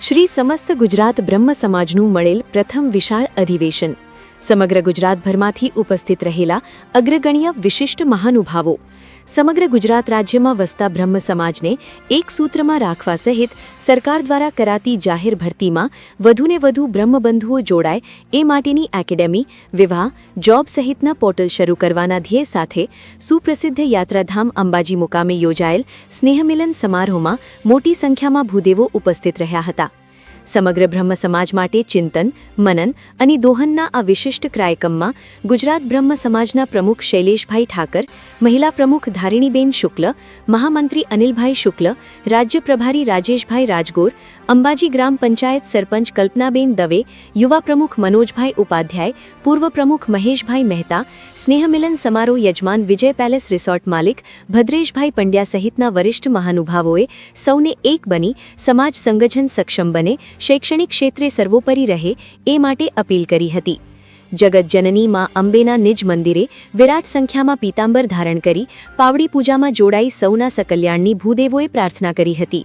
શ્રી સમસ્ત ગુજરાત બ્રહ્મ સમાજનું મળેલ પ્રથમ વિશાળ અધિવેશન સમગ્ર ગુજરાતભરમાંથી ઉપસ્થિત રહેલા અગ્રગણ્ય વિશિષ્ટ મહાનુભાવો સમગ્ર ગુજરાત રાજ્યમાં વસતા બ્રહ્મ સમાજને એક સૂત્રમાં રાખવા સહિત સરકાર દ્વારા કરાતી જાહેર ભરતીમાં વધુને વધુ બ્રહ્મબંધુઓ જોડાય એ માટેની એકેડેમી, વિવાહ, જોબ સહિતના પોર્ટલ શરૂ કરવાના ધ્યેય સાથે સુપ્રસિદ્ધ યાત્રાધામ અંબાજી મુકામે યોજાયેલ સ્નેહમિલન સમારોહમાં મોટી સંખ્યામાં ભૂદેવો ઉપસ્થિત રહ્યા હતા. સમગ્ર બ્રહ્મ સમાજ માટે ચિંતન, મનન અને દોહનના આ વિશિષ્ટ કાર્યક્રમમાં ગુજરાત બ્રહ્મ સમાજના પ્રમુખ શૈલેષભાઈ ઠાકર, મહિલા પ્રમુખ ધારિણીબેન શુક્લ, મહામંત્રી અનિલભાઈ શુક્લ, રાજ્ય પ્રભારી રાજેશભાઈ રાજગોર, અંબાજી ગ્રામ પંચાયત સરપંચ કલ્પનાબેન દવે, યુવા પ્રમુખ મનોજભાઈ ઉપાધ્યાય, પૂર્વ પ્રમુખ મહેશભાઈ મહેતા, સ્નેહમિલન સમારોહ યજમાન વિજય પેલેસ રિસોર્ટ માલિક ભદ્રેશભાઈ પંડ્યા સહિતના વરિષ્ઠ મહાનુભાવોએ સૌને એક બની સમાજ સંગઠન સક્ષમ બને, શૈક્ષણિક ક્ષેત્રે સર્વોપરી રહે એ માટે અપીલ કરી હતી. જગતજનની માં અંબેના નિજ મંદિરે વિરાટ સંખ્યામાં પીતાંબર ધારણ કરી પાવડી પૂજામાં જોડાઈ સૌના સકલ્યાણની ભૂદેવોએ પ્રાર્થના કરી હતી.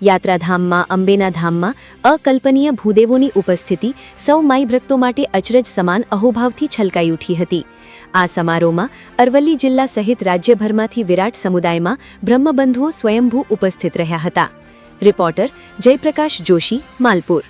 યાત્રાધામમાં અંબેના ધામમાં અકલ્પનીય ભૂદેવોની ઉપસ્થિતિ સૌ માઈ ભક્તો માટે અચરજ સમાન અહોભાવથી છલકાઈ ઉઠી હતી. આ સમારોહમાં અરવલ્લી જિલ્લા સહિત રાજ્યભરમાંથી વિરાટ સમુદાયમાં બ્રહ્મબંધુઓ સ્વયંભૂ ઉપસ્થિત રહ્યા હતા. રિપોર્ટર જયપ્રકાશ જોશી, માલપુર.